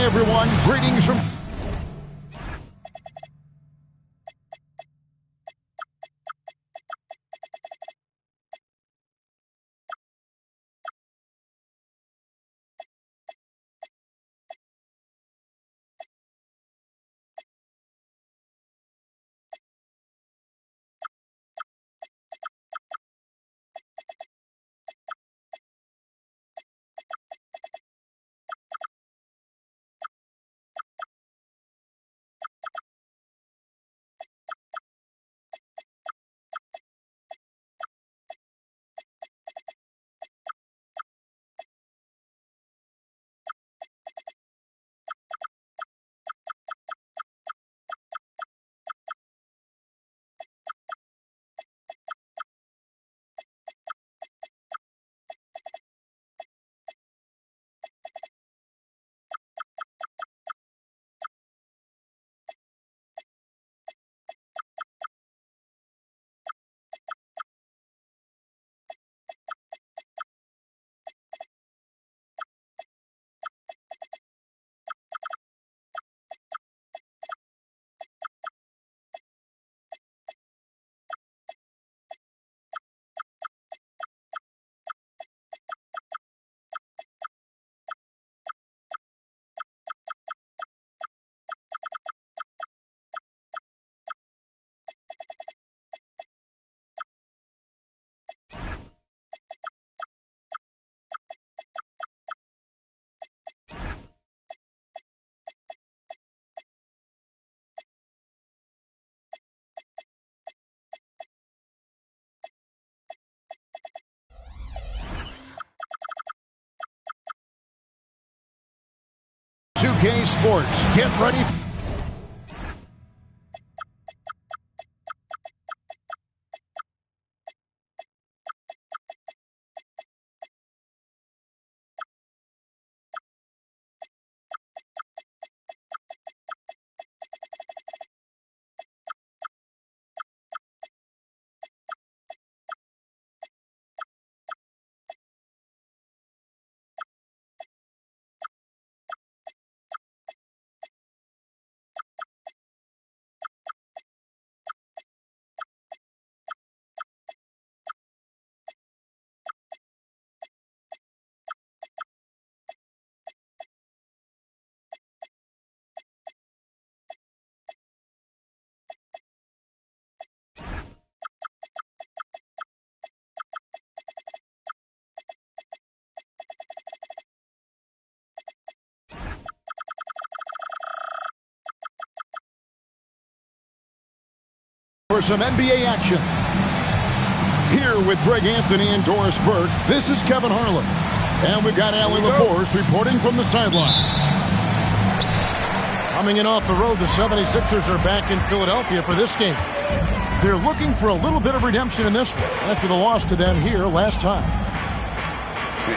Hi, everyone. Greetings from... K Sports. Get ready. For some NBA action. Here with Greg Anthony and Doris Burke, this is Kevin Harlan. And we've got Allie LaForce reporting from the sideline. Coming in off the road, the 76ers are back in Philadelphia for this game. They're looking for a little bit of redemption in this one after the loss to them here last time.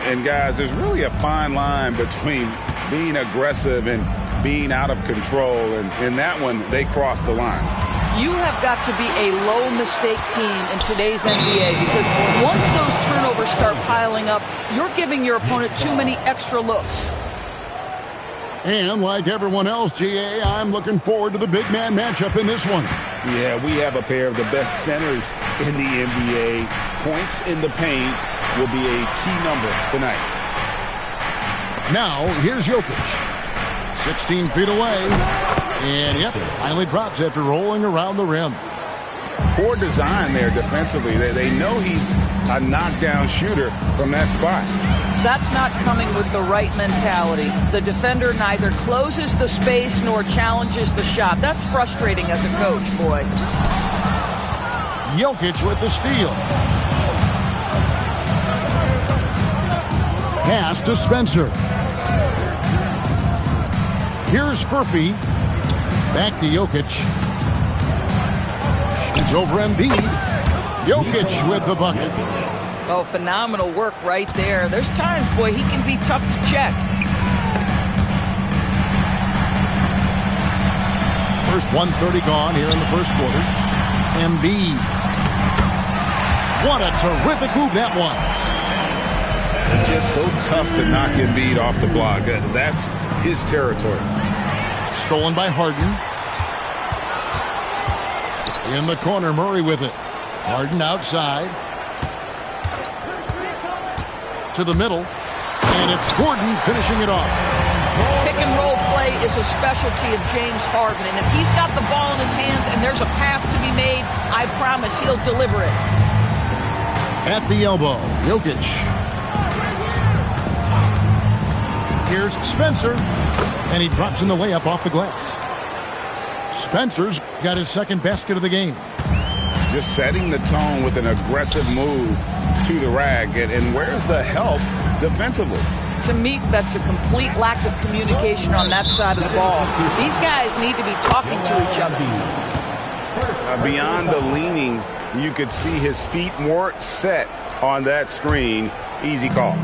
And guys, there's really a fine line between being aggressive and being out of control. And in that one, they crossed the line. You have got to be a low-mistake team in today's NBA because once those turnovers start piling up, you're giving your opponent too many extra looks. And like everyone else, GA, I'm looking forward to the big man matchup in this one. Yeah, we have a pair of the best centers in the NBA. Points in the paint will be a key number tonight. Now, here's Jokic. 16 feet away. And, yep, finally drops after rolling around the rim. Poor design there defensively. They know he's a knockdown shooter from that spot. That's not coming with the right mentality. The defender neither closes the space nor challenges the shot. That's frustrating as a coach, boy. Jokic with the steal. Pass to Spencer. Here's Furphy. Back to Jokic. Shoots over Embiid. Jokic with the bucket. Oh, phenomenal work right there. There's times, boy, he can be tough to check. First 1:30 gone here in the first quarter. Embiid. What a terrific move that was. Just so tough to knock Embiid off the block. That's his territory. Stolen by Harden. In the corner, Murray with it. Harden outside. To the middle. And it's Gordon finishing it off. Pick and roll play is a specialty of James Harden. And if he's got the ball in his hands and there's a pass to be made, I promise he'll deliver it. At the elbow, Jokic. Here's Spencer. And he drops in the layup off the glass. Spencer's got his second basket of the game. Just setting the tone with an aggressive move to the rack. And where's the help defensively? To me, that's a complete lack of communication on that side of the ball. These guys need to be talking to each other. Beyond the leaning, you could see his feet more set on that screen. Easy call.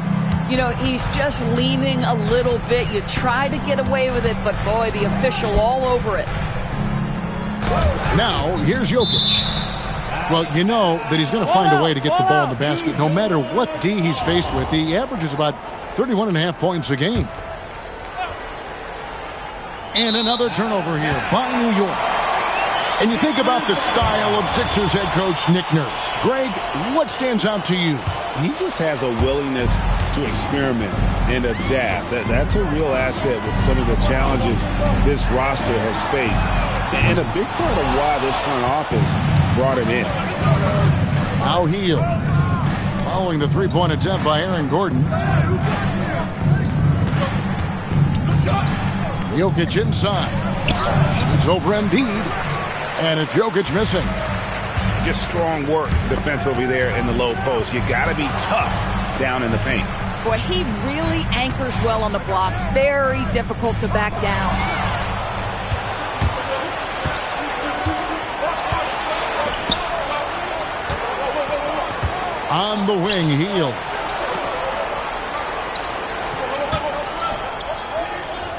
You know, he's just leaning a little bit. You try to get away with it, but boy, the official all over it. Now, here's Jokic. Well, you know that he's going to find a way to get the ball in the basket no matter what D he's faced with. He averages about 31.5 points a game. And another turnover here by New York. And you think about the style of Sixers head coach Nick Nurse. Greg, what stands out to you? He just has a willingness to experiment and adapt. That's a real asset with some of the challenges this roster has faced. And a big part of why this front office brought him in. Now Hield. Following the three-point attempt by Aaron Gordon. Jokic inside. Shoots over Embiid. And it's Jokic missing. Just strong work defensively there in the low post. You got to be tough down in the paint. Boy, he really anchors well on the block. Very difficult to back down. On the wing, Hield.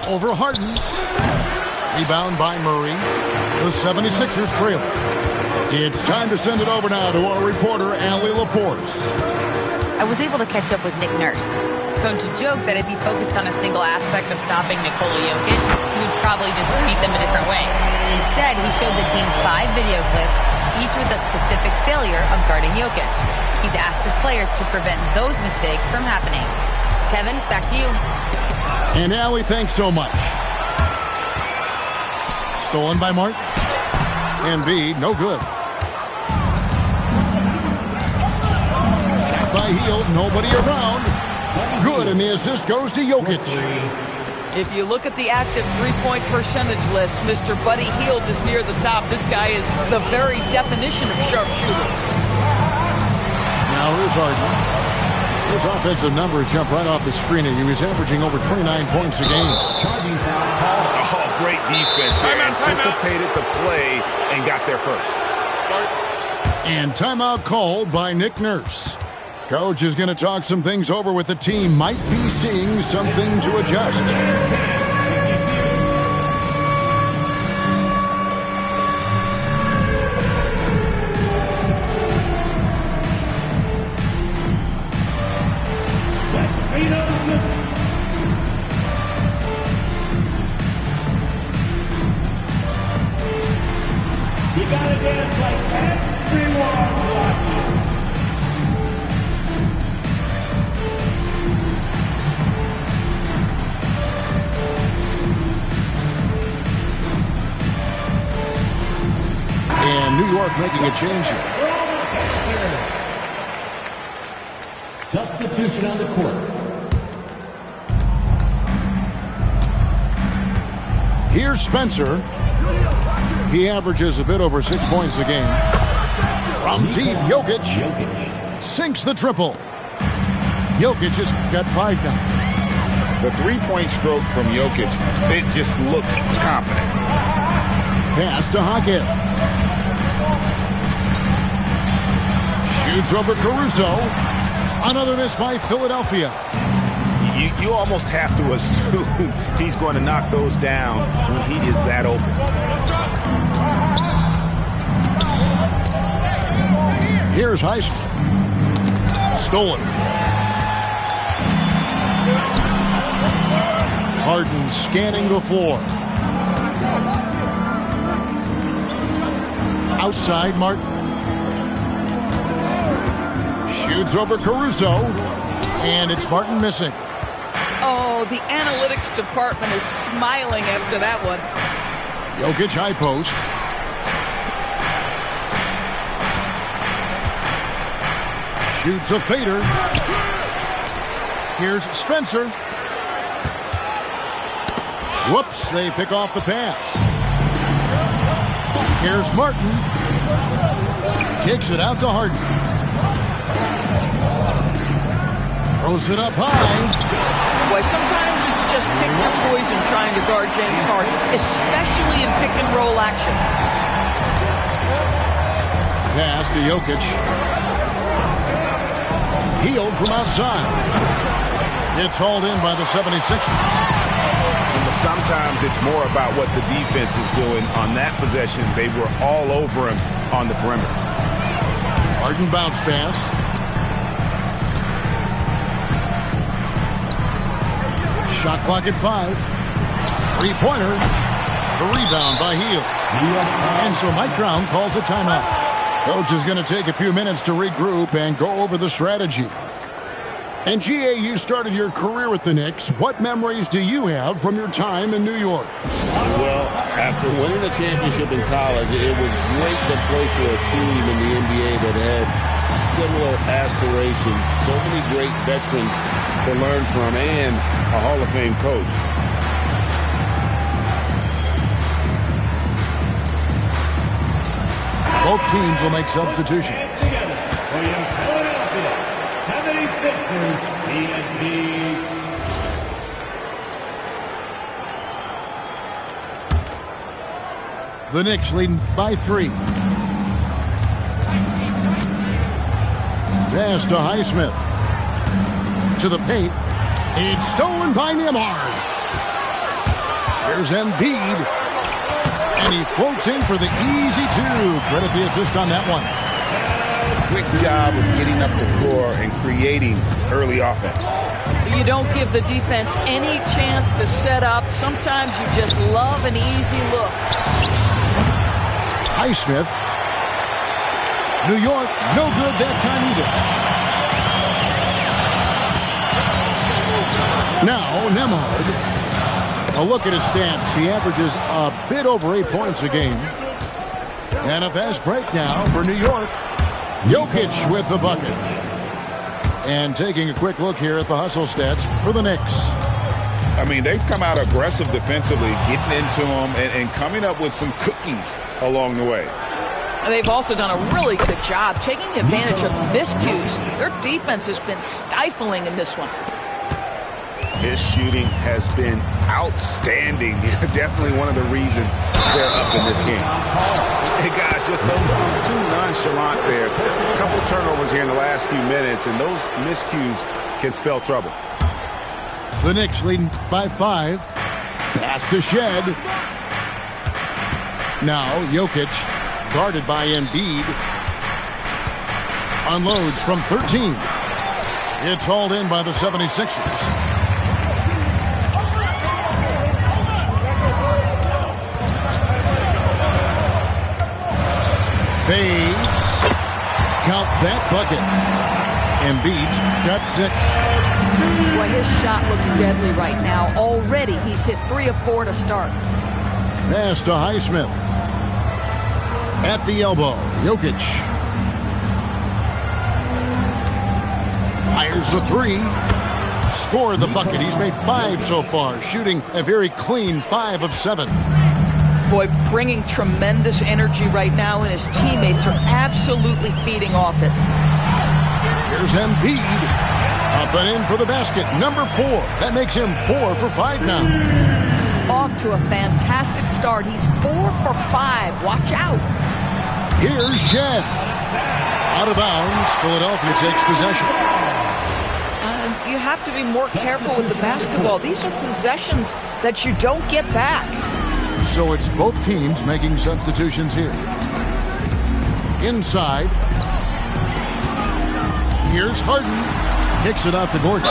Over Harden. Rebound by Murray. The 76ers trail. It's time to send it over now to our reporter, Allie LaForce. I was able to catch up with Nick Nurse. Coach joked that if he focused on a single aspect of stopping Nikola Jokic, he would probably just beat them a different way. Instead, he showed the team 5 video clips, each with a specific failure of guarding Jokic. He's asked his players to prevent those mistakes from happening. Kevin, back to you. And Allie, thanks so much. Stolen by Martin. Embiid, no good. Shot by Hield, nobody around. Good, and the assist goes to Jokic. If you look at the active three-point percentage list, Mr. Buddy Hield is near the top. This guy is the very definition of sharpshooter. Now here's Harden. His offensive numbers jump right off the screen. He was averaging over 29 points a game. Oh, great defense there. Anticipated the play and got there first. And timeout called by Nick Nurse. Coach is going to talk some things over with the team. Might be seeing something to adjust. You gotta dance like everyone watching. And New York making a change here. Substitution on the court. Here's Spencer. He averages a bit over 6 points a game. From deep, Jokic sinks the triple. Jokic has got 5 now. The three-point stroke from Jokic, it just looks confident. Pass to Hackett. Shoots over Caruso. Another miss by Philadelphia. You almost have to assume he's going to knock those down when he is that open. Here's Heisman. Stolen. Harden scanning the floor. Outside, Martin. Shoots over Caruso. And it's Martin missing. Oh, the analytics department is smiling after that one. Jokic high post. Shoots a fader. Here's Spencer. Whoops, they pick off the pass. Here's Martin. Kicks it out to Harden. Throws it up high. Boy, sometimes it's just pick your poison trying to guard James Harden, especially in pick and roll action. Pass to Jokic. Healed from outside. It's hauled in by the 76ers. But sometimes it's more about what the defense is doing. On that possession, they were all over him on the perimeter. Harden bounce pass. Shot clock at 5. Three-pointer. The rebound by Hield. And so Mike Brown calls a timeout. Coach is going to take a few minutes to regroup and go over the strategy. And GA, you started your career with the Knicks. What memories do you have from your time in New York? Well, after winning a championship in college, it was great to play for a team in the NBA that had similar aspirations. So many great veterans to learn from and a Hall of Fame coach. Both teams will make substitutions. Together for your Philadelphia 76ers TNT. The Knicks leading by 3. Pass to Highsmith. To the paint. It's stolen by Nembhard. Here's Embiid. And he floats in for the easy 2. Credit the assist on that one. Quick job of getting up the floor and creating early offense. You don't give the defense any chance to set up. Sometimes you just love an easy look. Highsmith. New York, no good that time either. Now, Nembhard. A look at his stats. He averages a bit over 8 points a game. And a fast break now for New York. Jokic with the bucket. And taking a quick look here at the hustle stats for the Knicks. I mean, they've come out aggressive defensively, getting into them and coming up with some cookies along the way. They've also done a really good job taking advantage of miscues. Their defense has been stifling in this one. His shooting has been outstanding. Definitely one of the reasons they're up in this game. Hey, guys, just a little too nonchalant there. There's a couple turnovers here in the last few minutes, and those miscues can spell trouble. The Knicks leading by 5. Pass to Shed. Now Jokic, guarded by Embiid. Unloads from 13. It's hauled in by the 76ers. Fades. Count that bucket. Embiid's got 6. Boy, his shot looks deadly right now. Already he's hit 3 of 4 to start. Pass to Highsmith. At the elbow, Jokic. Fires the 3. Scored the bucket. He's made 5 so far, shooting a very clean 5 of 7. Boy, bringing tremendous energy right now, and his teammates are absolutely feeding off it. Here's Embiid. Up and in for the basket. Number 4. That makes him 4 for 5 now. Off to a fantastic start. He's 4 for 5. Watch out. Here's Shed. Out of bounds. Philadelphia takes possession. You have to be more careful with the basketball. These are possessions that you don't get back. So it's both teams making substitutions here. Inside. Here's Harden. Kicks it out to Gordon.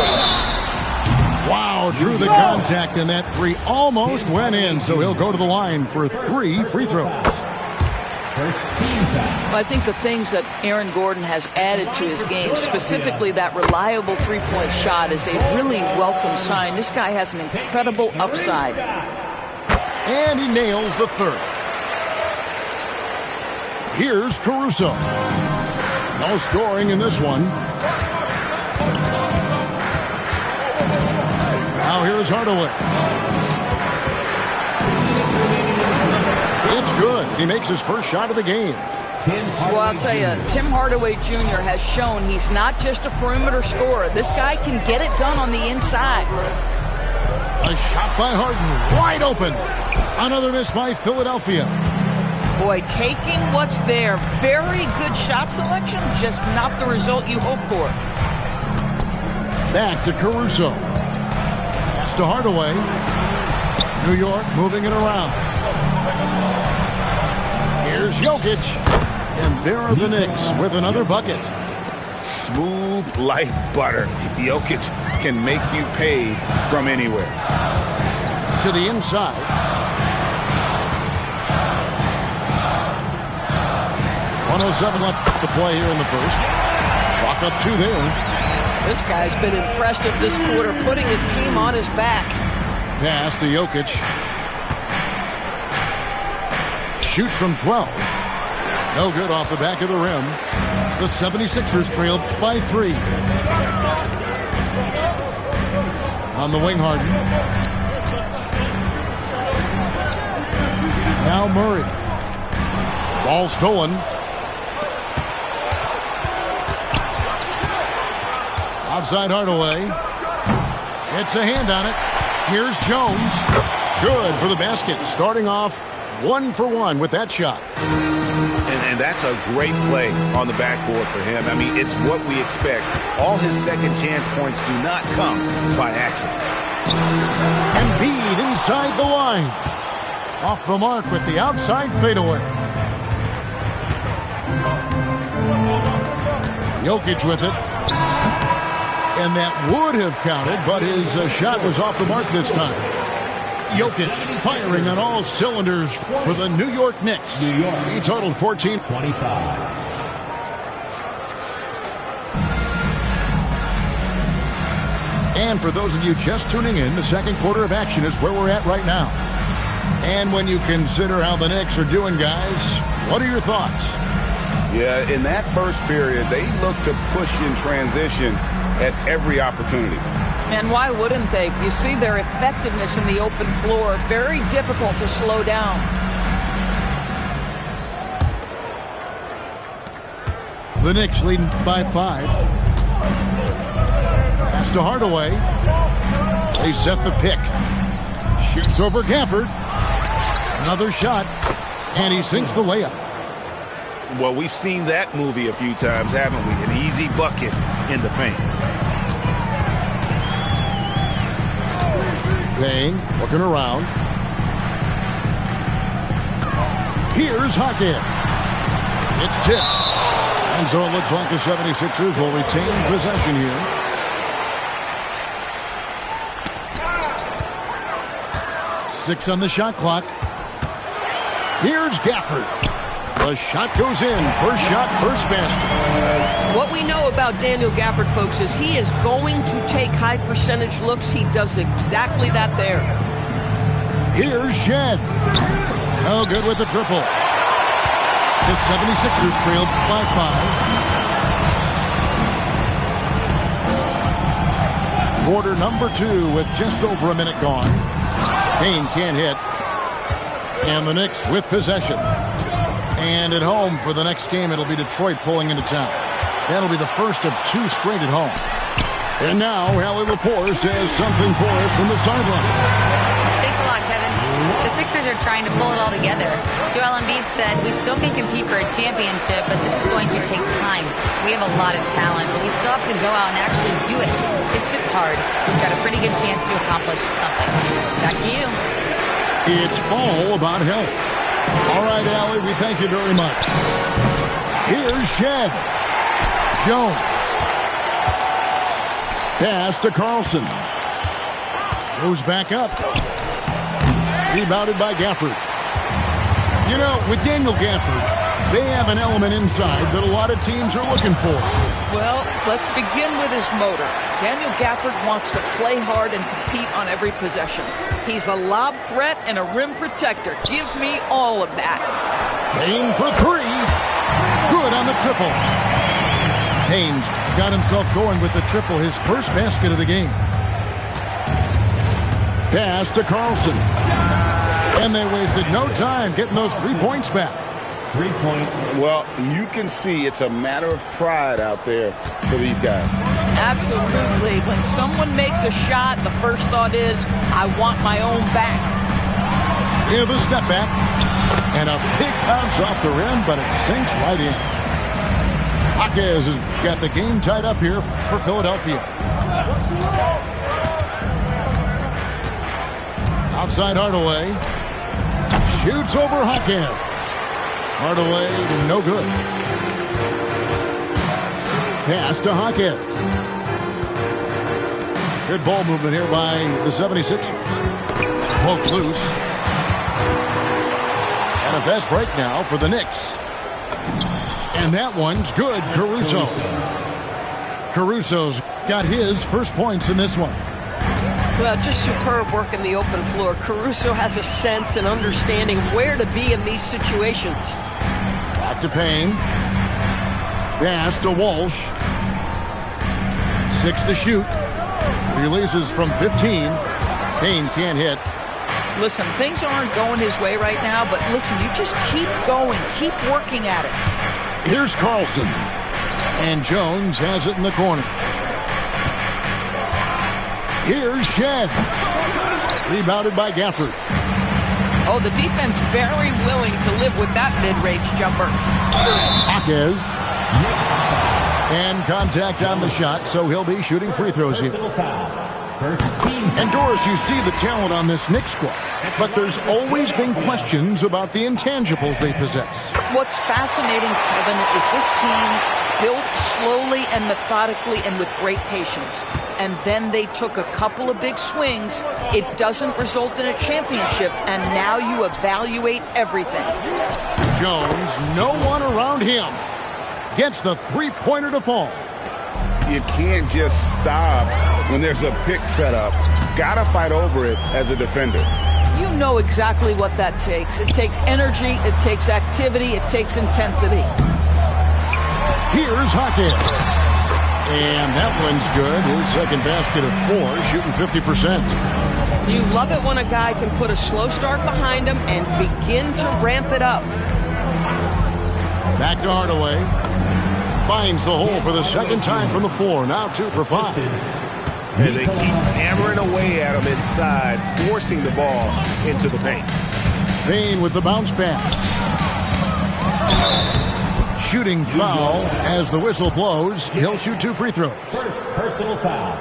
Wow, drew the contact, and that three almost went in, so he'll go to the line for 3 free throws. Well, I think the things that Aaron Gordon has added to his game, specifically that reliable three-point shot, is a really welcome sign. This guy has an incredible upside. And he nails the third. Here's Caruso. No scoring in this one. Now here's Hardaway. It's good. He makes his first shot of the game. Well, I'll tell you, Tim Hardaway Jr. has shown he's not just a perimeter scorer. This guy can get it done on the inside. A shot by Harden, wide open. Another miss by Philadelphia. Boy, taking what's there. Very good shot selection, just not the result you hope for. Back to Caruso. Pass to Hardaway. New York moving it around. Here's Jokic. And there are the Knicks with another bucket. Smooth like butter. Jokic can make you pay from anywhere. To the inside. .107 left to play here in the first. Chalk up 2 there. This guy's been impressive this quarter, putting his team on his back. Pass to Jokic. Shoots from 12. No good off the back of the rim. The 76ers trail by 3. On the wing, Harden. Now Murray. Ball stolen. Outside Hardaway. It's a hand on it. Here's Jones. Good for the basket. Starting off 1 for 1 with that shot. And that's a great play on the backboard for him. I mean, it's what we expect. All his second chance points do not come by accident. Embiid inside the line. Off the mark with the outside fadeaway. Jokic with it. And that would have counted, but his shot was off the mark this time. Jokic firing on all cylinders for the New York Knicks. He totaled 14. 25. And for those of you just tuning in, the second quarter of action is where we're at right now. And when you consider how the Knicks are doing, guys, what are your thoughts? Yeah, in that first period, they looked to push in transition at every opportunity. And why wouldn't they? You see their effectiveness in the open floor. Very difficult to slow down. The Knicks leading by 5. Pass to Hardaway. They set the pick. Shoots over Gafford. Another shot. And he sinks the layup. Well, we've seen that movie a few times, haven't we? An easy bucket in the paint. Bang, looking around. Here's Hackett. It's tipped. And so it looks like the 76ers will retain possession here. Six on the shot clock. Here's Gafford. The shot goes in. First shot, first basket. What we know about Daniel Gafford, folks, is he is going to take high percentage looks. He does exactly that there. Here's Shed. No good with the triple. The 76ers trailed by 5. Quarter number 2 with just over a minute gone. Payne can't hit. And the Knicks with possession. And at home for the next game, it'll be Detroit pulling into town. That'll be the first of 2 straight at home. And now, Hallie Lepore says something for us from the sideline. Thanks a lot, Kevin. The Sixers are trying to pull it all together. Joel Embiid said, "We still can compete for a championship, but this is going to take time. We have a lot of talent, but we still have to go out and actually do it. It's just hard. We've got a pretty good chance to accomplish something." Back to you. It's all about health. All right, Allie, we thank you very much. Here's Shed. Jones. Pass to Carlson. Goes back up. Rebounded by Gafford. You know, with Daniel Gafford, they have an element inside that a lot of teams are looking for. Well, let's begin with his motor. Daniel Gafford wants to play hard and compete on every possession. He's a lob threat and a rim protector. Give me all of that. Payne for three. Good on the triple. Haynes got himself going with the triple, his first basket of the game. Pass to Carlson. And they wasted no time getting those 3 points back. 3 points. Well, you can see it's a matter of pride out there for these guys. Absolutely. When someone makes a shot, the first thought is, I want my own back. Here's the step back. And a big bounce off the rim, but it sinks right in. Jaquez has got the game tied up here for Philadelphia. Outside Hardaway. Shoots over Jaquez. Hardaway, no good. Pass to Jaquez. Good ball movement here by the 76ers. Poke loose. And a fast break now for the Knicks. And that one's good, Caruso. Caruso's got his first points in this one. Well, just superb work in the open floor. Caruso has a sense and understanding where to be in these situations. Back to Payne. Pass to Walsh. 6 to shoot. Releases from 15. Payne can't hit. Listen, things aren't going his way right now, but listen, you just keep going. Keep working at it. Here's Carlson. And Jones has it in the corner. Here's Shed. Rebounded by Gafford. Oh, the defense very willing to live with that mid-range jumper. Jaquez. And contact on the shot, so he'll be shooting free throws here. And Doris, you see the talent on this Knicks squad, but there's always been questions about the intangibles they possess. What's fascinating, Kevin, is this team built slowly and methodically and with great patience. And then they took a couple of big swings. It doesn't result in a championship, and now you evaluate everything. Jones, no one around him. Gets the three-pointer to fall. You can't just stop when there's a pick set up. Gotta fight over it as a defender. You know exactly what that takes. It takes energy, it takes activity, it takes intensity. Here's Jaquez. And that one's good. His second basket of 4, shooting 50%. You love it when a guy can put a slow start behind him and begin to ramp it up. Back to Hardaway. Finds the hole for the second time from the floor. Now 2 for 5. And they keep hammering away at him inside, forcing the ball into the paint. Payne with the bounce pass. Shooting foul as the whistle blows. He'll shoot 2 free throws. First personal foul.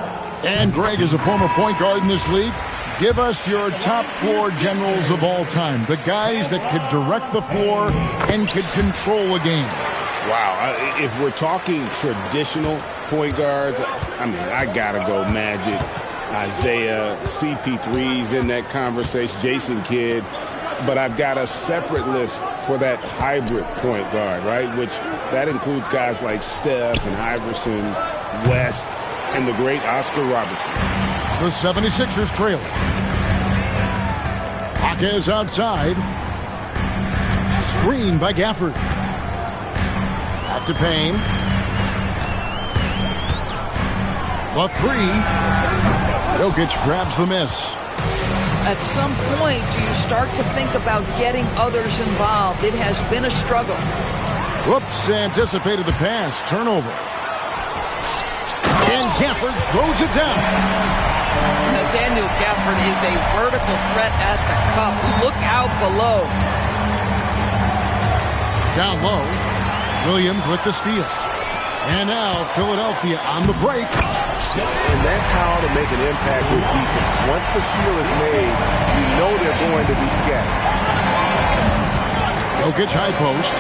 And Greg is a former point guard in this league. Give us your top 4 generals of all time. The guys that could direct the floor and could control a game. Wow, if we're talking traditional point guards, I mean, I gotta go Magic, Isaiah, CP3's in that conversation, Jason Kidd. But I've got a separate list for that hybrid point guard, right? Which that includes guys like Steph and Iverson, West, and the great Oscar Robertson. The 76ers trailing. Jaquez outside. Screen by Gafford. Back to Payne. The 3. Jokic grabs the miss. At some point, do you start to think about getting others involved? It has been a struggle. Whoops, anticipated the pass. Turnover. And Gafford throws it down. Now, Daniel Gafford is a vertical threat at the cup. Look out below. Down low. Williams with the steal. And now Philadelphia on the break. And that's how to make an impact with defense. Once the steal is made, you know they're going to be scattered. Jokic high post.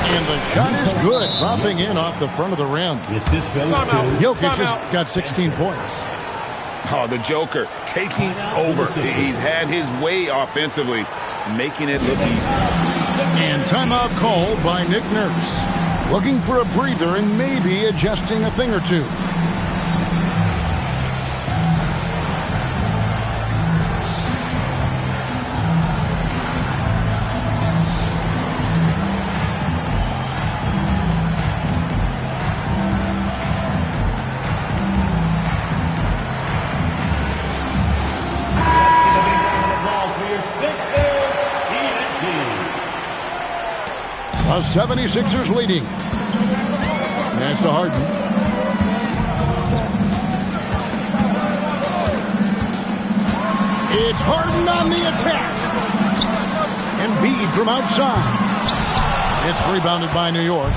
And the shot is good, dropping in off the front of the rim. Jokic has got 16 points. Oh, the Joker taking over. He's had his way offensively, making it look easy. And timeout called by Nick Nurse. Looking for a breather and maybe adjusting a thing or two. The 76ers leading. Pass to Harden. It's Harden on the attack. Embiid from outside. It's rebounded by New York.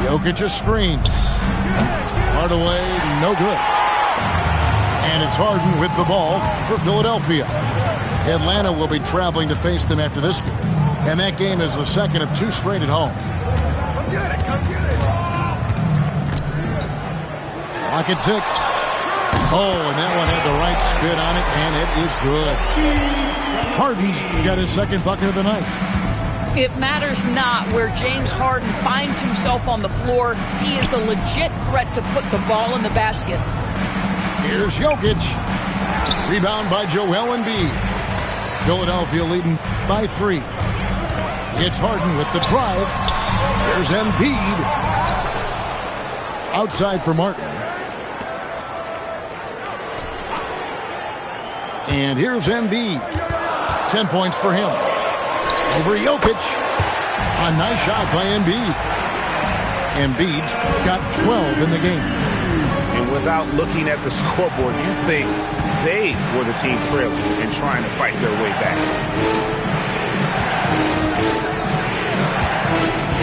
Jokic a screen. Hardaway, no good. And it's Harden with the ball for Philadelphia. Atlanta will be traveling to face them after this game. And that game is the second of 2 straight at home. Come get it, come get it. Clock at 6. Oh, and that one had the right spin on it, and it is good. Harden's got his second bucket of the night. It matters not where James Harden finds himself on the floor. He is a legit threat to put the ball in the basket. Here's Jokic. Rebound by Joel Embiid. Philadelphia leading by 3. It's Harden with the drive. There's Embiid. Outside for Martin. And here's Embiid. 10 points for him. Over Jokic. A nice shot by Embiid. Embiid's got 12 in the game. And without looking at the scoreboard, you think they were the team trailing and trying to fight their way back.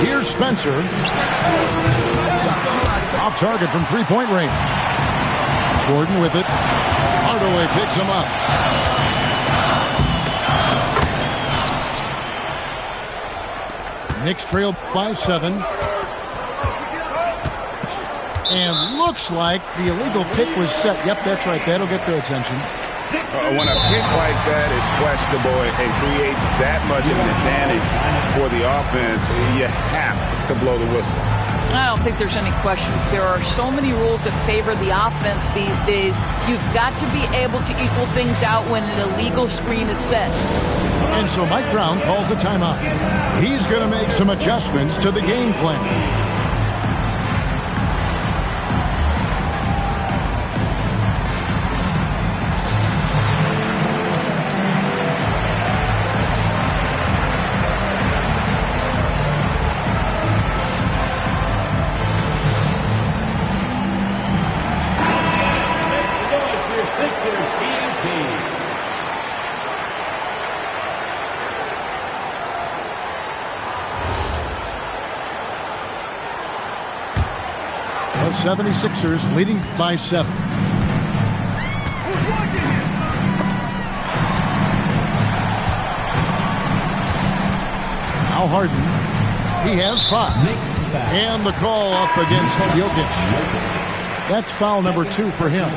Here's Spencer. Off target from three-point range. Gordon with it. Hardaway picks him up. Knicks trail by 7. And looks like the illegal pick was set. Yep, that's right. That'll get their attention. When a pick like that is questionable and creates that much of an advantage for the offense, you have to blow the whistle. I don't think there's any question. There are so many rules that favor the offense these days. You've got to be able to equal things out when an illegal screen is set. And so Mike Brown calls a timeout. He's going to make some adjustments to the game plan. The 76ers leading by 7. Now Harden. He has 5. And the call up against Jokic. That's foul number 2 for him.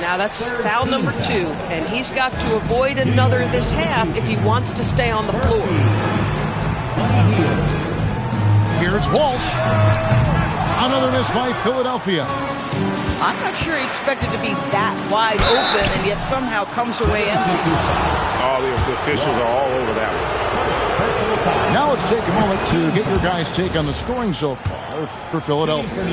Now that's foul number 2, and he's got to avoid another this half if he wants to stay on the floor. Here's Walsh. Another miss by Philadelphia. I'm not sure he expected to be that wide open and yet somehow comes away empty. All the officials are all over that one. Now let's take a moment to get your guys' take on the scoring so far for Philadelphia.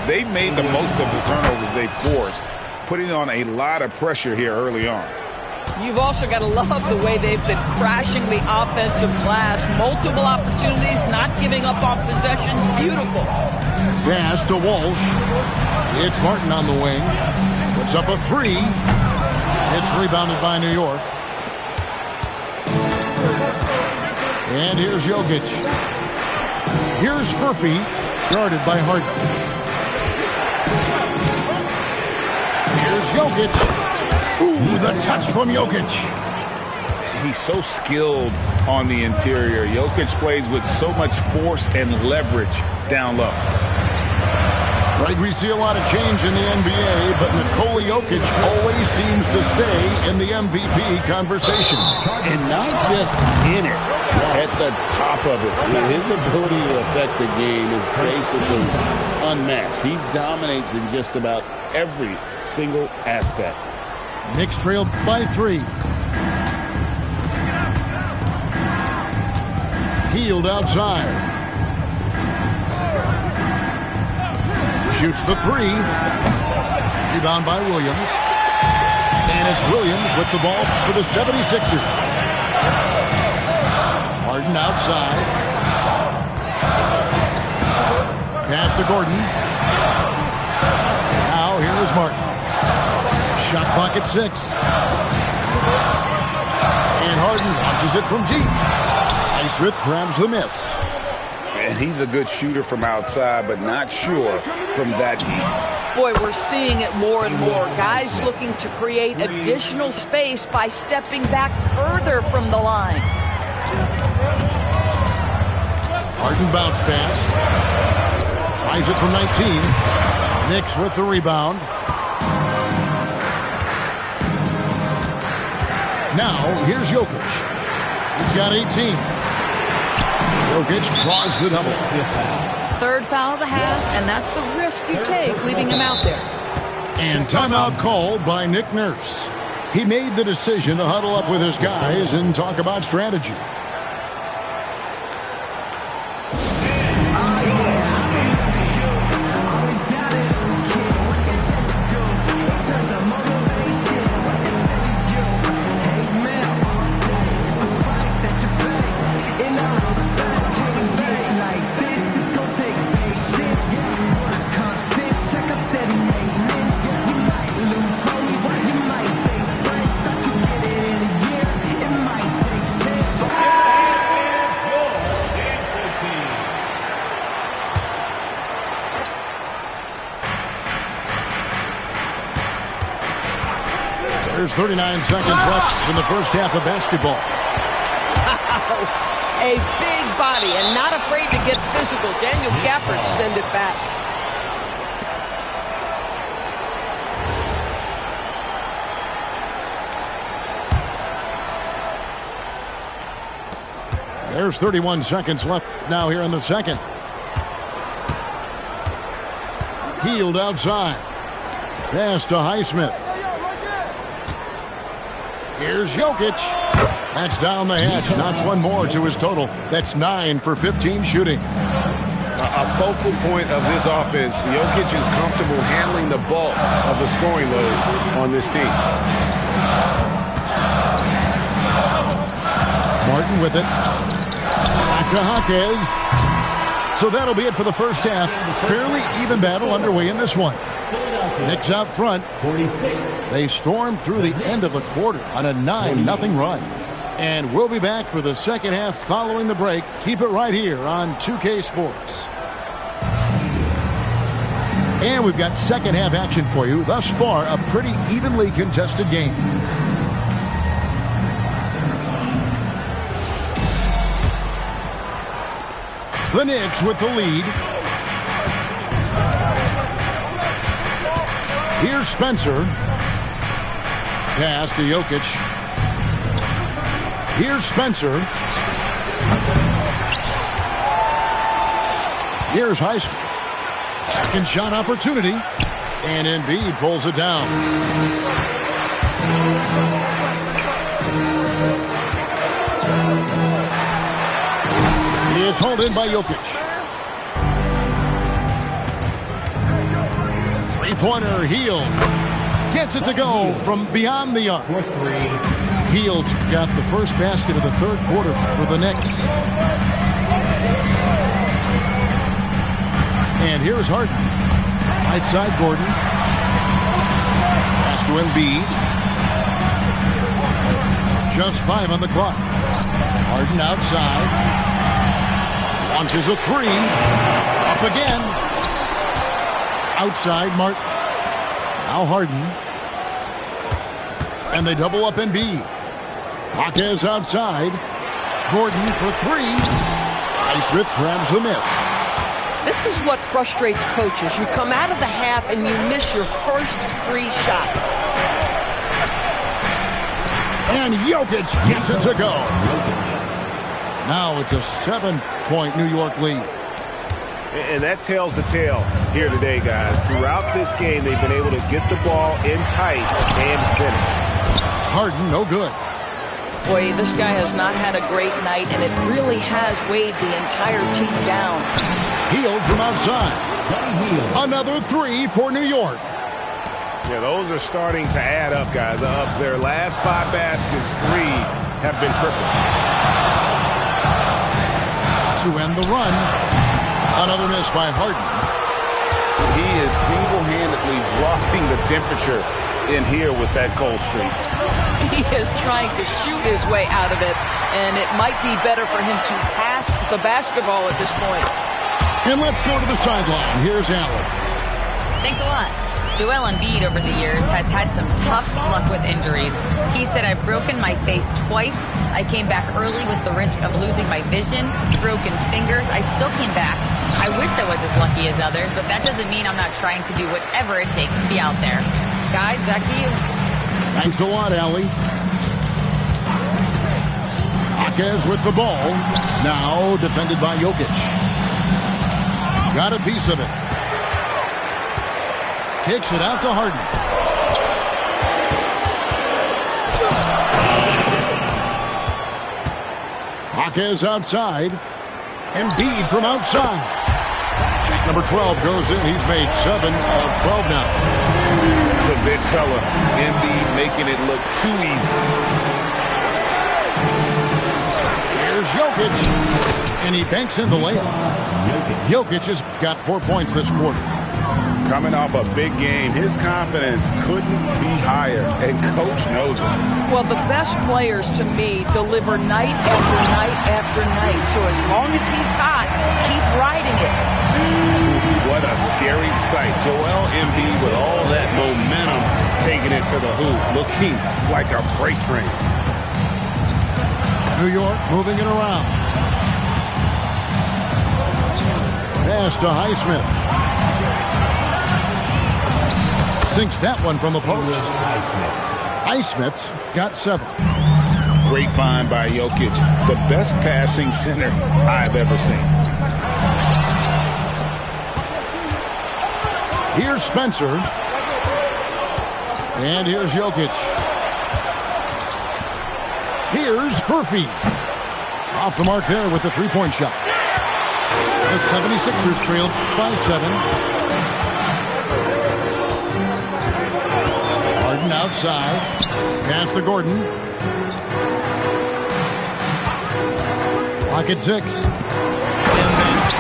They've made the most of the turnovers they've forced, putting on a lot of pressure here early on. You've also got to love the way they've been crashing the offensive glass. Multiple opportunities, not giving up on possessions. Beautiful. Pass to Walsh. It's Martin on the wing. Puts up a 3. It's rebounded by New York. And here's Jokic. Here's Murphy, guarded by Harden. Here's Jokic. Ooh, the touch from Jokic. he's so skilled on the interior. Jokic plays with so much force and leverage down low. Right, we see a lot of change in the NBA, but Nikola Jokic always seems to stay in the MVP conversation. And not just in it, at the top of it. His ability to affect the game is basically unmatched. He dominates in just about every single aspect. Knicks trail by 3. Healed outside. Shoots the 3. Rebound by Williams. And it's Williams with the ball for the 76ers. Harden outside. Pass to Gordon. Now here is Martin. Shot clock at 6. And Harden launches it from deep. Highsmith grabs the miss. And he's a good shooter from outside, but not sure from that deep. Boy, we're seeing it more and more. Guys looking to create additional space by stepping back further from the line. Harden bounce pass. Tries it from 19. Knicks with the rebound. Now, here's Jokic. He's got 18. Jokic draws the double. Third foul of the half, and that's the risk you take leaving him out there. And timeout called by Nick Nurse. He made the decision to huddle up with his guys and talk about strategy. There's 39 seconds left in the first half of basketball. A big body and not afraid to get physical. Daniel Gafford send it back. There's 31 seconds left now here in the second. Healed outside. Pass to Highsmith. Here's Jokic. That's down the hatch. Knocks one more to his total. That's 9 for 15 shooting. A focal point of this offense, Jokic is comfortable handling the bulk of the scoring load on this team. Martin with it. Back to Hawkes. So that'll be it for the first half. Fairly even battle underway in this one. Knicks out front. They storm through the end of the quarter on a 9-0 run. And we'll be back for the second half following the break. Keep it right here on 2K Sports. And we've got second half action for you. Thus far, a pretty evenly contested game. The Knicks with the lead. Here's Spencer. Pass to Jokic. Here's Spencer. Here's Highsmith. Second shot opportunity. And Embiid pulls it down. It's hauled in by Jokic. Three-pointer, Hield. Gets it to go from beyond the arc. Hield's got the first basket of the third quarter for the Knicks. And here's Harden. Right side, Gordon. Pass to Embiid. Just 5 on the clock. Harden outside. Launches a 3. Up again. Outside, Martin. Now Harden. And they double up Embiid. Jaquez outside. Gordon for three. Highsmith grabs the miss. This is what frustrates coaches. You come out of the half and you miss your first 3 shots. And Jokic gets it to go. Now it's a 7-point New York lead. And that tells the tale here today, guys. Throughout this game, they've been able to get the ball in tight and finish. Harden, no good. Boy, this guy has not had a great night, and it really has weighed the entire team down. Hield from outside. Another 3 for New York. Yeah, those are starting to add up, guys. Of their last 5 baskets, 3 have been triple. To end the run, another miss by Harden. He is single-handedly dropping the temperature in here with that cold streak. He is trying to shoot his way out of it, and it might be better for him to pass the basketball at this point. And let's go to the sideline. Here's Allen. Thanks a lot. Joel Embiid over the years has had some tough luck with injuries. He said, "I've broken my face twice. I came back early with the risk of losing my vision, broken fingers. I still came back. I wish I was as lucky as others, but that doesn't mean I'm not trying to do whatever it takes to be out there." Guys, back to you. Thanks a lot, Allie. Jaquez with the ball. Now defended by Jokic. Got a piece of it. Kicks it out to Harden. Jaquez outside. Embiid from outside. Check number 12 goes in. He's made 7 of 12 now. The big fella, Anba, making it look too easy. Here's Jokic. And he banks in the layup. Jokic has got 4 points this quarter. Coming off a big game, his confidence couldn't be higher, and Coach knows it. Well, the best players, to me, deliver night after night after night. So as long as he's hot, keep riding it. What a scary sight. Joel Embiid with all that momentum taking it to the hoop, looking like a freight train. New York moving it around. Pass to Highsmith. Sinks that one from the post. Highsmith's got 7. Great find by Jokic. The best passing center I've ever seen. Here's Spencer. And here's Jokic. Here's Furphy. Off the mark there with the 3-point shot. The 76ers trailed by 7. Harden outside. Pass to Gordon. Clock at 6. And then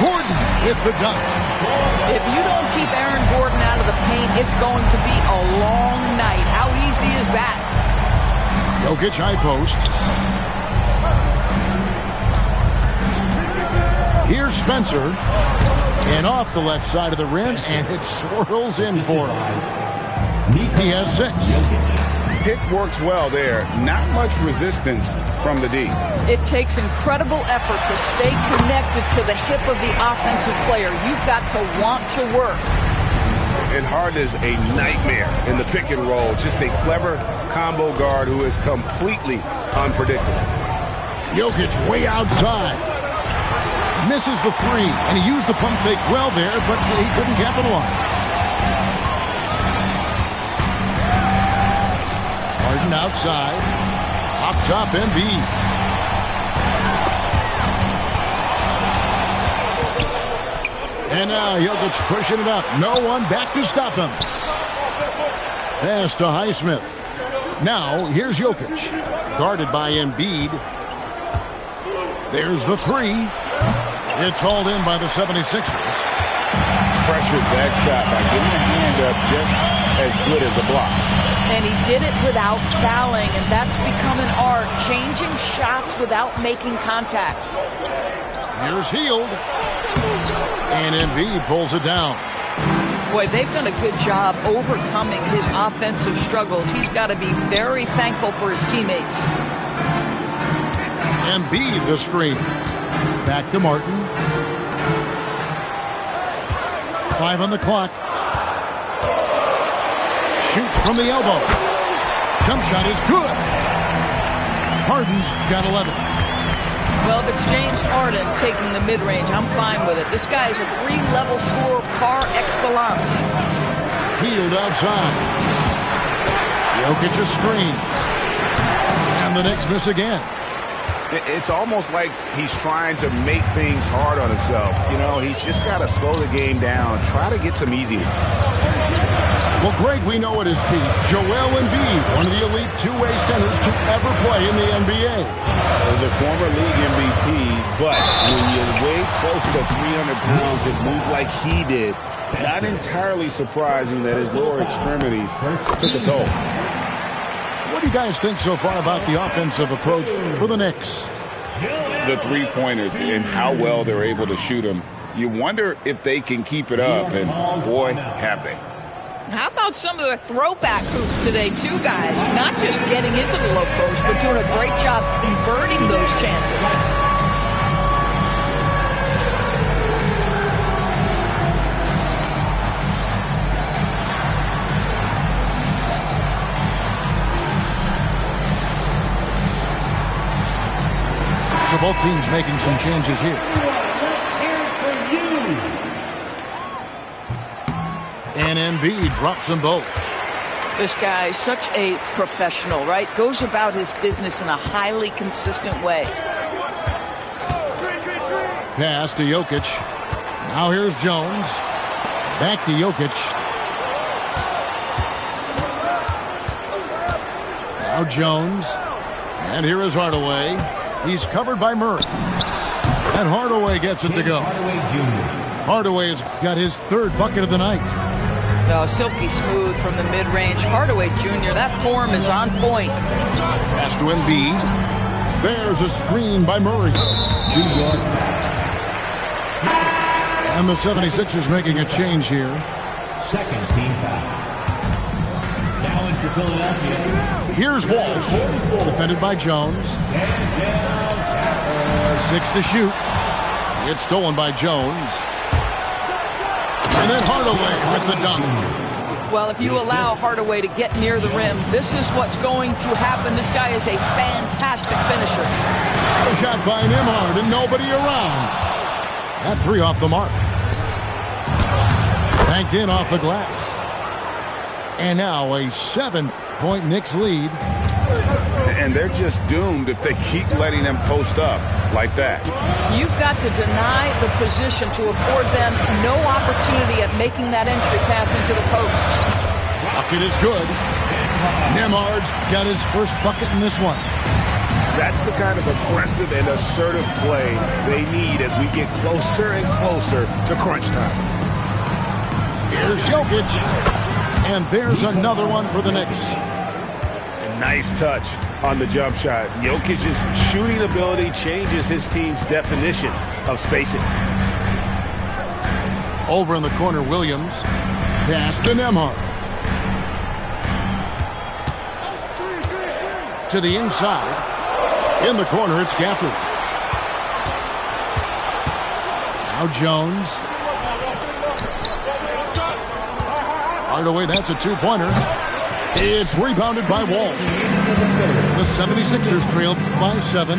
Gordon with the dunk. If you don't keep Aaron Gordon out of the paint, it's going to be a long night. How easy is that? Jokic high post. Here's Spencer. And off the left side of the rim, and it swirls in for him. He has 6. Pick works well there. Not much resistance from the D. It takes incredible effort to stay connected to the hip of the offensive player. You've got to want to work. And Harden is a nightmare in the pick and roll. Just a clever combo guard who is completely unpredictable. Jokic way outside. Misses the 3, and he used the pump fake well there, but he couldn't capitalize. Harden outside. Up top, Embiid. And now Jokic pushing it up. No one back to stop him. Pass to Highsmith. Now here's Jokic. Guarded by Embiid. There's the 3. It's hauled in by the 76ers. Pressured that shot by getting a hand up just as good as a block. And he did it without fouling, and that's become an art, changing shots without making contact. Here's Hield. And Embiid pulls it down. Boy, they've done a good job overcoming his offensive struggles. He's got to be very thankful for his teammates. Embiid the screen. Back to Martin. 5 on the clock. Shoots from the elbow. Jump shot is good. Harden's got 11. Well, if it's James Harden taking the mid-range, I'm fine with it. This guy is a 3-level scorer par excellence. Healed outside. Jokic a screen. And the Knicks miss again. It's almost like he's trying to make things hard on himself. You know, he's just got to slow the game down, try to get some easy ones. Well, Greg, we know at his peak, Joel Embiid, one of the elite two-way centers to ever play in the NBA. The former league MVP, but when you weigh close to 300 pounds, it moves like he did. Not entirely surprising that his lower extremities took a toll. What do you guys think so far about the offensive approach for the Knicks? The three-pointers and how well they're able to shoot them. You wonder if they can keep it up, and boy, have they. How about some of the throwback hoops today, too, guys? Not just getting into the low post, but doing a great job converting those chances. So both teams making some changes here. And Embiid drops them both. This guy is such a professional, right? Goes about his business in a highly consistent way. Pass to Jokic. Now here's Jones. Back to Jokic. Now Jones. And here is Hardaway. He's covered by Murray. And Hardaway gets it to go. Hardaway's got his third bucket of the night. Oh, silky smooth from the mid-range. Hardaway Jr., that form is on point. Pass to Embiid. There's a screen by Murray. And the 76ers making a change here. Second team foul. Now into Philadelphia. Here's Walsh. Defended by Jones. 6 to shoot. It's stolen by Jones. And then Hardaway with the dunk. Well, if you allow Hardaway to get near the rim, this is what's going to happen. This guy is a fantastic finisher. A shot by Nembhard and nobody around. That 3 off the mark. Banked in off the glass. And now a 7-point Knicks lead. And they're just doomed if they keep letting them post up like that. You've got to deny the position to afford them no opportunity at making that entry pass into the post. Bucket is good. Nembhard's got his first bucket in this one. That's the kind of aggressive and assertive play they need as we get closer and closer to crunch time. Here's Jokic. And there's another one for the Knicks. A nice touch on the jump shot. Jokic's shooting ability changes his team's definition of spacing. Over in the corner, Williams. Pass to Nembhard. To the inside. In the corner, it's Gafford. Now Jones. Hardaway, that's a 2-pointer. It's rebounded by Walsh. The 76ers trailed by 7.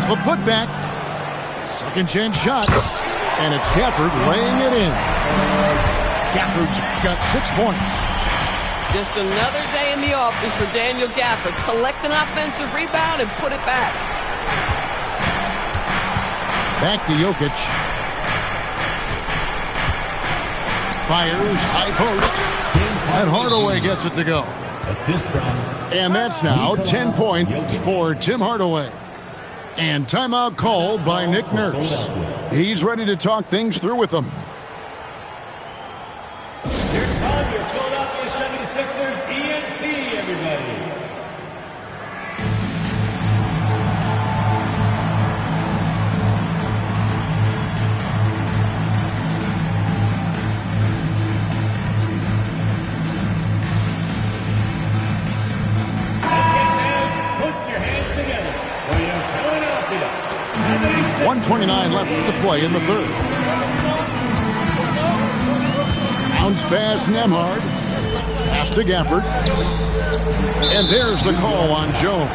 The putback. Second chance shot. And it's Gafford laying it in. Gafford's got 6 points. Just another day in the office for Daniel Gafford. Collect an offensive rebound and put it back. Back to Jokic. Fires, high post. And Hardaway gets it to go. And that's now 10 points for Tim Hardaway. And timeout called by Nick Nurse. He's ready to talk things through with them. Here's time your Philadelphia 76ers ENT, everybody. 1:29 left to play in the third. Bounce pass Nemhard. Pass to Gafford. And there's the call on Jones.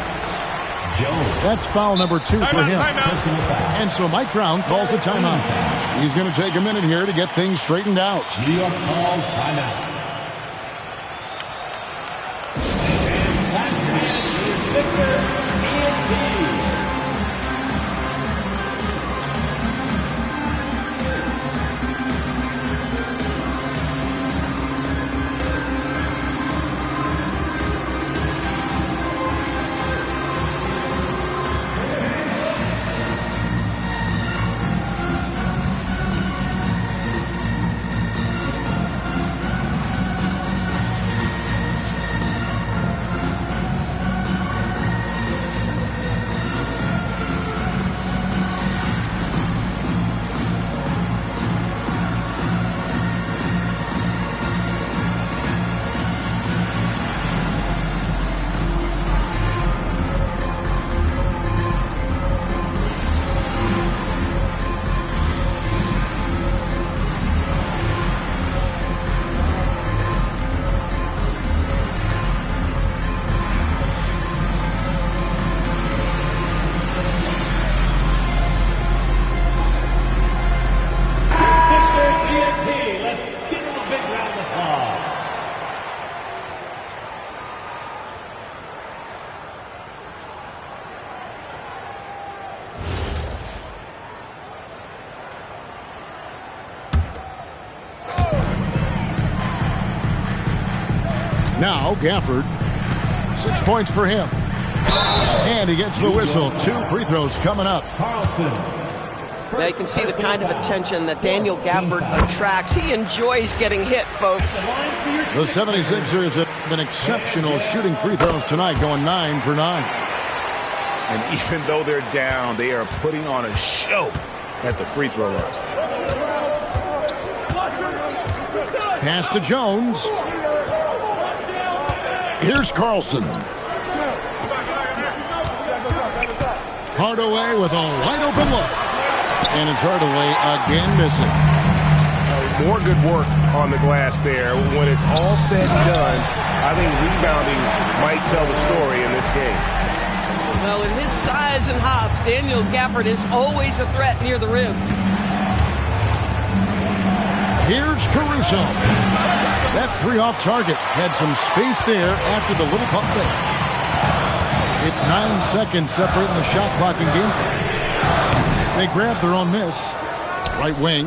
That's foul number 2 for him. And so Mike Brown calls a timeout. He's going to take a minute here to get things straightened out. New York calls timeout. Now Gafford, 6 points for him. And he gets the whistle. 2 free throws coming up. Now you can see the kind of attention that Daniel Gafford attracts. He enjoys getting hit, folks. The 76ers have been exceptional shooting free throws tonight, going 9 for 9. And even though they're down, they are putting on a show at the free throw line. Pass to Jones. Here's Carlson. Hardaway with a wide open look. And it's Hardaway again missing. More good work on the glass there. When it's all said and done, I think rebounding might tell the story in this game. Well, with his size and hops, Daniel Gafford is always a threat near the rim. Here's Caruso. That 3 off target had some space there after the little pump fake. It's 9 seconds separating the shot clock and game. They grab their own miss. Right wing.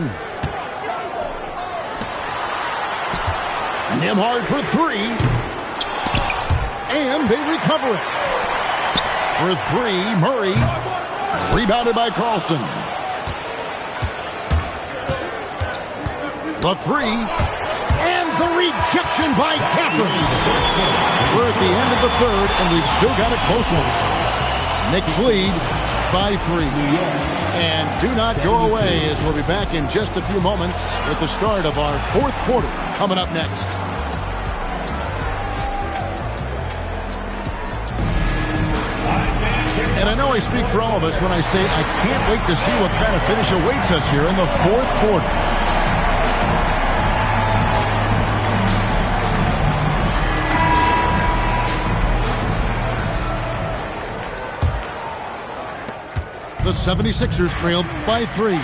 Nemhard for 3. And they recover it. For 3, Murray. Rebounded by Carlson. The 3. And the rejection by Gafford. We're at the end of the third, and we've still got a close one. Knicks lead by 3. And do not go away, as we'll be back in just a few moments with the start of our 4th quarter coming up next. And I know I speak for all of us when I say I can't wait to see what kind of finish awaits us here in the 4th quarter. The 76ers trailed by 3.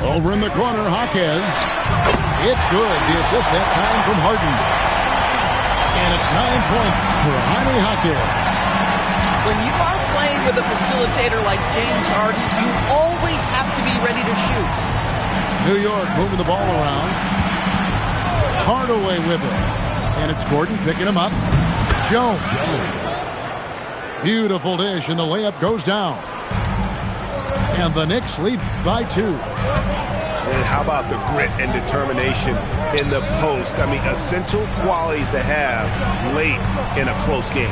Over in the corner, Jaquez. It's good. The assist that time from Harden. And it's 9 points for Jaime Jaquez. When you are playing with a facilitator like James Harden, you always have to be ready to shoot. New York moving the ball around. Hardaway with it. And it's Gordon picking him up. Jones. Beautiful dish, and the layup goes down. And the Knicks lead by 2. And how about the grit and determination in the post? I mean, essential qualities to have late in a close game.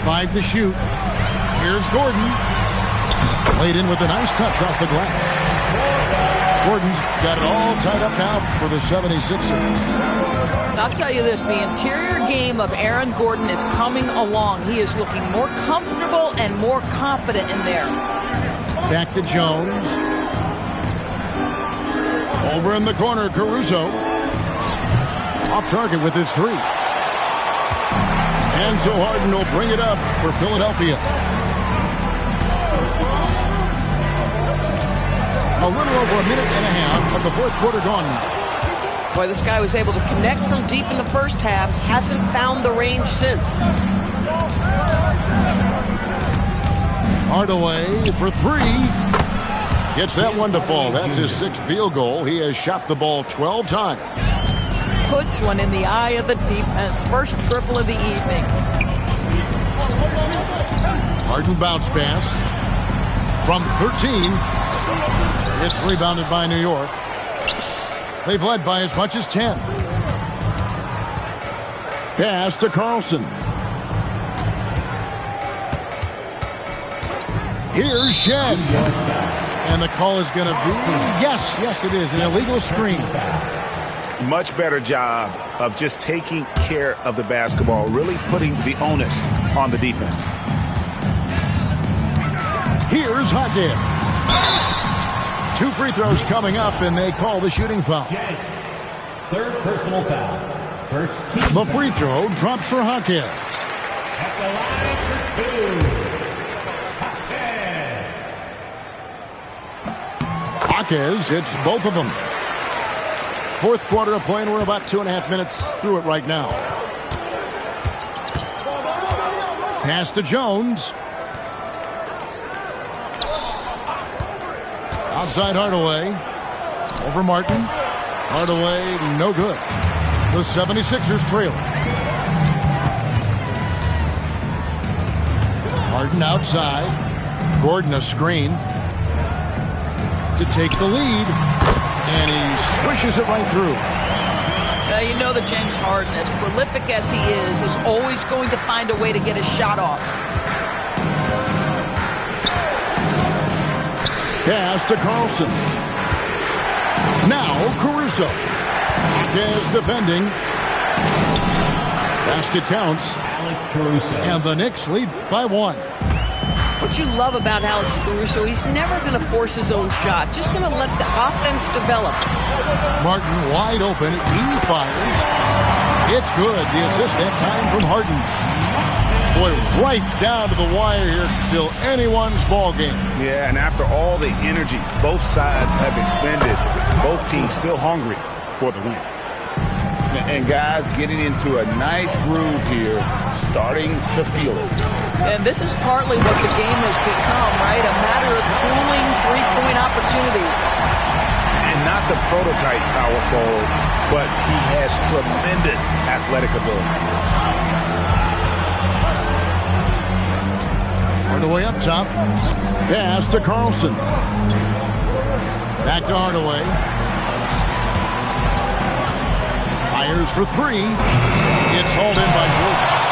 5 to shoot. Here's Gordon. Laid in with a nice touch off the glass. Gordon's got it all tied up now for the 76ers. I'll tell you this, the interior game of Aaron Gordon is coming along. He is looking more comfortable and more confident in there. Back to Jones. Over in the corner, Caruso. Off target with his three. And so Harden will bring it up for Philadelphia. A little over a minute and a half of the fourth quarter gone now. Boy, this guy was able to connect from deep in the first half. Hasn't found the range since. Hardaway for three. Gets that one to fall. That's his sixth field goal. He has shot the ball 12 times. Puts one in the eye of the defense. First triple of the evening. Harden bounce pass from 13. It's rebounded by New York. They've led by as much as 10. Pass to Carlson. Here's Shed. And the call is going to be, yes, it is, an illegal screen. Much better job of just taking care of the basketball, really putting the onus on the defense. Here's Hackett. 2 free throws coming up, and they call the shooting foul. Third personal foul. First team. The free throw drops for Hackett. At the line for 2. Jaquez hits both of them. Fourth quarter of play, and we're about 2.5 minutes through it right now. Pass to Jones. Outside Hardaway. Over Martin. Hardaway, no good. The 76ers trail. Harden outside. Gordon a screen to take the lead. And he swishes it right through. You know that James Harden, as prolific as he is always going to find a way to get his shot off. Pass to Carlson. Now Caruso. Is defending. Basket counts. Alex Caruso. And the Knicks lead by 1. What you love about Alex Caruso, he's never going to force his own shot. Just going to let the offense develop. Martin wide open. He fires. It's good. The assist that time from Harden. Boy, right down to the wire here. Still anyone's ball game. Yeah, and after all the energy both sides have expended, both teams still hungry for the win. And guys getting into a nice groove here, starting to feel it. And this is partly what the game has become, right? A matter of dueling three-point opportunities. And not the prototype power forward, but he has tremendous athletic ability. Hardaway up top. Pass to Carlson. Back to Hardaway. Fires for three. It's hauled in by Jordan.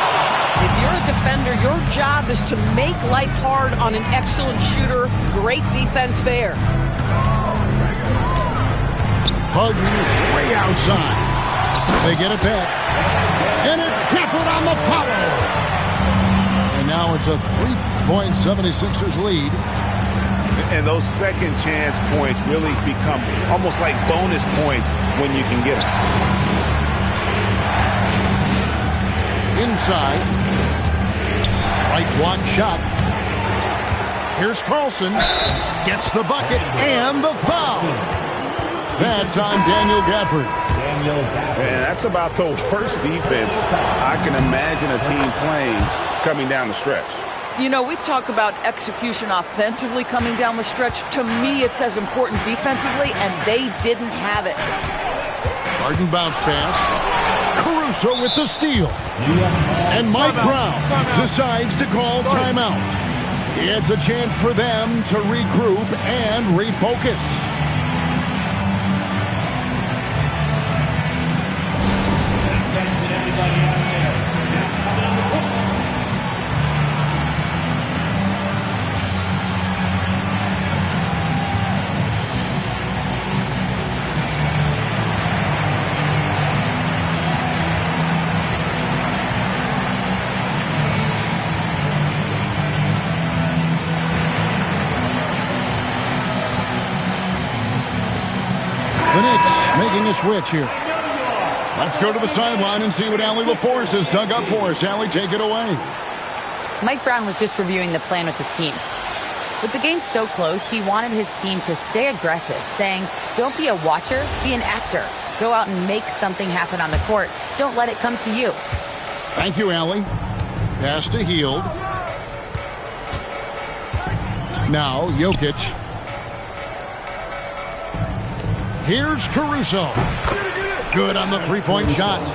If you're a defender, your job is to make life hard on an excellent shooter. Great defense there. Harden way outside. They get it back. And it's Gafford on the follow. And now it's a 3-point 76ers lead. And those second chance points really become almost like bonus points when you can get them. Inside. Right one shot. Here's Carlson. Gets the bucket and the foul. That's on Daniel Gafford. Man, that's about the worst defense I can imagine a team playing coming down the stretch. You know, we talk about execution offensively coming down the stretch. To me, it's as important defensively, and they didn't have it. Harden bounce pass. Caruso with the steal. And Mike Brown decides to call timeout. It's a chance for them to regroup and refocus. The Knicks making a switch here. Let's go to the sideline and see what Allie LaForce has dug up for us. Allie, take it away. Mike Brown was just reviewing the plan with his team. With the game so close, he wanted his team to stay aggressive, saying, don't be a watcher, be an actor. Go out and make something happen on the court. Don't let it come to you. Thank you, Allie. Pass to Hield. Now, Jokic. Here's Caruso. Good on the three-point shot.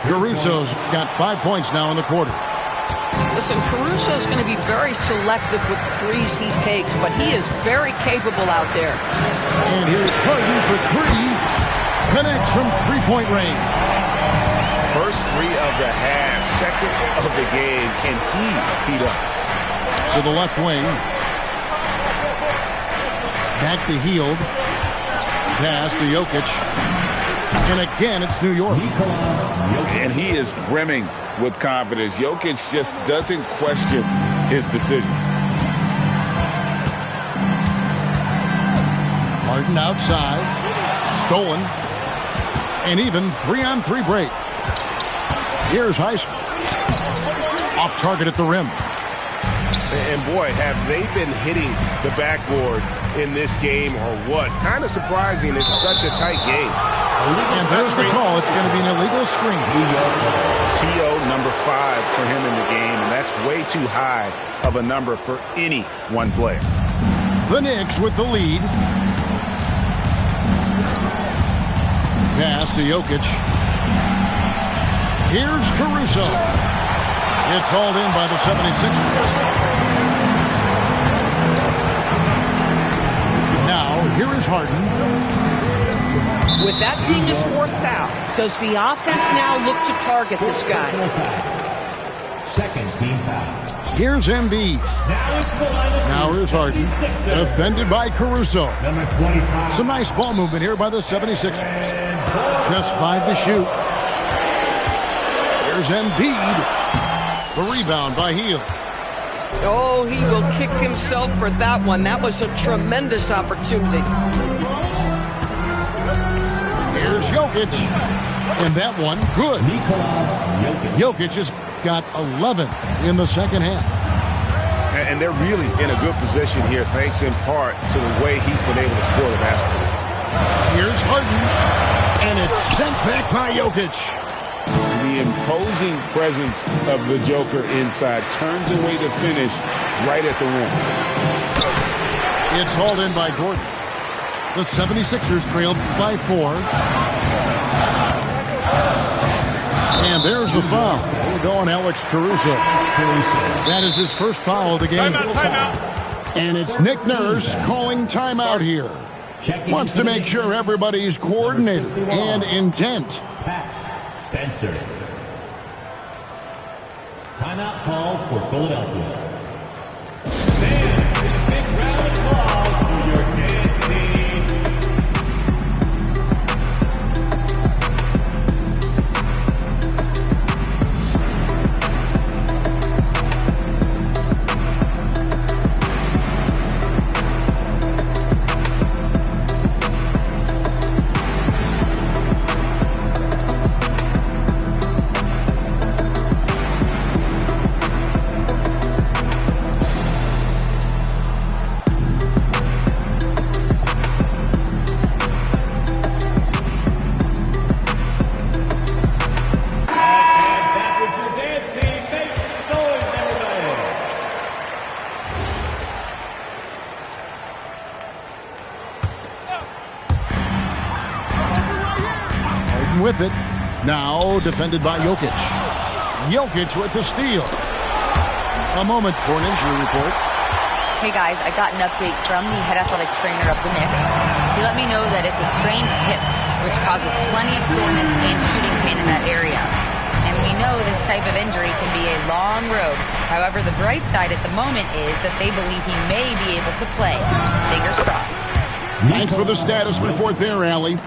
Caruso's got 5 points now in the quarter. Listen, Caruso's going to be very selective with the threes he takes, but he is very capable out there. And here's Harden for three. Connects from three-point range. First three of the half, second of the game. Can he heat up? To the left wing. Back to Hield. Pass to Jokic. And again, it's New York. And he is brimming with confidence. Jokic just doesn't question his decisions. Harden outside. Stolen. And even 3-on-3 break. Here's Highsmith. Off target at the rim. And boy, have they been hitting the backboard in this game or what? Kind of surprising it's such a tight game. And there's the call. It's going to be an illegal screen. TO number 5 for him in the game, and that's way too high of a number for any one player. The Knicks with the lead. Pass to Jokic. Here's Caruso. It's hauled in by the 76ers. Now, here is Harden. With that being his fourth foul, does the offense now look to target this guy? Second team foul. Here's Embiid. Now here's Harden. Defended by Caruso. Number 25. Some nice ball movement here by the 76ers. Just 5 to shoot. Here's Embiid. The rebound by Hield. Oh, he will kick himself for that one. That was a tremendous opportunity. Here's Jokic. And that one, good. Jokic has got 11 in the second half. And they're really in a good position here, thanks in part to the way he's been able to score the basketball. Here's Harden. And it's sent back by Jokic. The imposing presence of the Joker inside turns away the finish right at the rim. It's hauled in by Gordon. The 76ers trailed by 4. And there's the foul. We're going Alex Caruso. That is his first foul of the game. Timeout. And it's Nick Nurse calling timeout here. Wants to make sure everybody's coordinated and intent. Pat Spencer. Timeout called for Philadelphia. Fans, big round of applause for your dance team. With it. Now defended by Jokic. Jokic with the steal. A moment for an injury report. Hey guys, I got an update from the head athletic trainer of the Knicks. He let me know that it's a strained hip, which causes plenty of soreness and shooting pain in that area. And we know this type of injury can be a long road. However, the bright side at the moment is that they believe he may be able to play. Fingers crossed. Thanks for the status report there, Allie.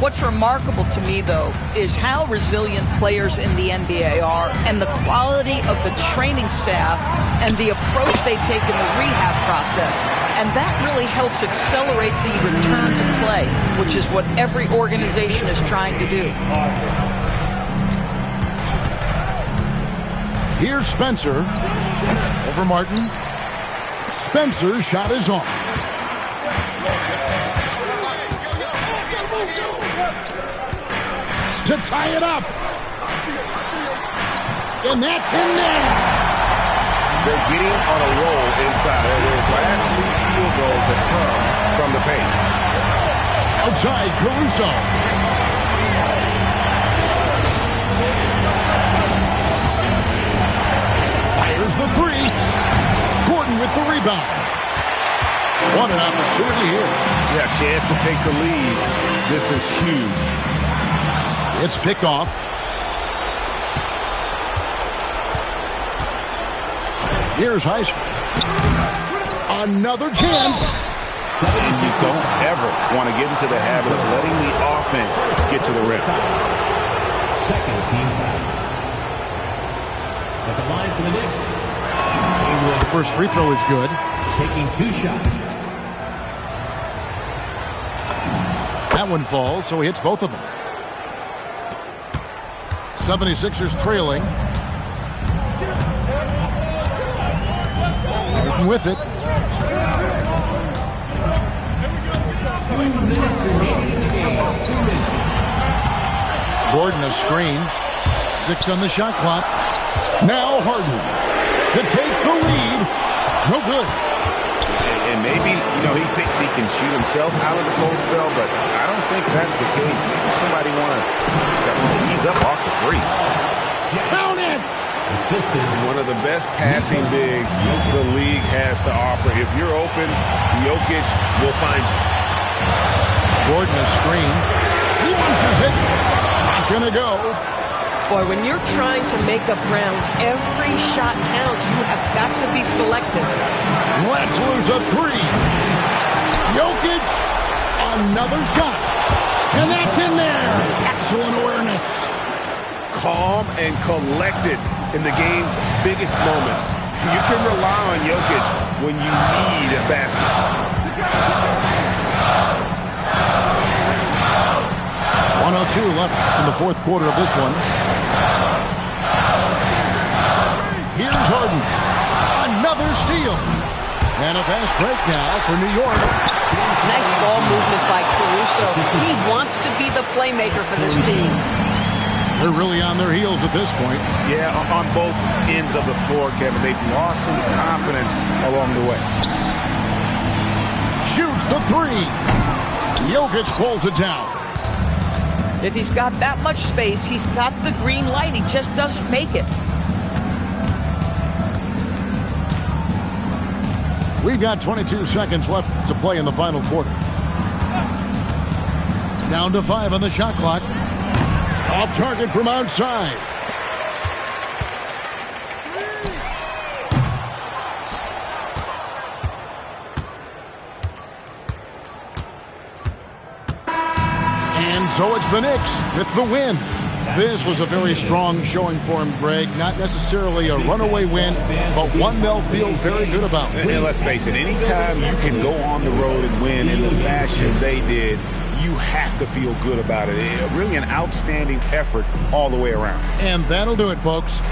What's remarkable to me, though, is how resilient players in the NBA are and the quality of the training staff and the approach they take in the rehab process. And that really helps accelerate the return to play, which is what every organization is trying to do. Here's Spencer over Martin. Spencer's shot is on. To tie it up. And that's in there. They're getting on a roll inside. Their last 3 field goals have come from the paint. Outside, Caruso. Fires the three. Gordon with the rebound. What an opportunity here. Yeah, chance to take the lead. This is huge. It's picked off. Here's Heisman. Another chance. And you don't ever want to get into the habit of letting the offense get to the rim. Second team foul. At the line for the Knicks. The first free throw is good. Taking 2 shots. That one falls, so he hits both of them. 76ers trailing. Gordon with it. 2 minutes remaining in the game. 2 minutes. Gordon a screen. 6 on the shot clock. Now Harden to take the lead. No good. And maybe, he thinks he can shoot himself out of the cold spell, but I don't think that's the case. Maybe somebody want to ease up off the threes. Count it! One of the best passing bigs the league has to offer. If you're open, Jokic will find you. Gordon a screen. Launches it. Not gonna go. Boy, when you're trying to make up ground, every shot counts. You have got to be selective. Let's lose a three. Jokic, another shot. And that's in there. Excellent awareness. Calm and collected in the game's biggest moments. You can rely on Jokic when you need a basket. 1:02 left in the fourth quarter of this one. Here's Harden. Another steal. And a fast break now for New York. Nice ball movement by Caruso. He wants to be the playmaker for this team. They're really on their heels at this point. Yeah, on both ends of the floor, Kevin. They've lost some confidence along the way. Shoots the three. Jokic pulls it down. If he's got that much space, he's got the green light. He just doesn't make it. We've got 22 seconds left to play in the final quarter. Down to 5 on the shot clock. Off target from outside. And so it's the Knicks with the win. This was a very strong showing for him, Greg. Not necessarily a runaway win, but one they'll feel very good about. And let's face it, anytime you can go on the road and win in the fashion they did, you have to feel good about it. Really an outstanding effort all the way around. And that'll do it, folks.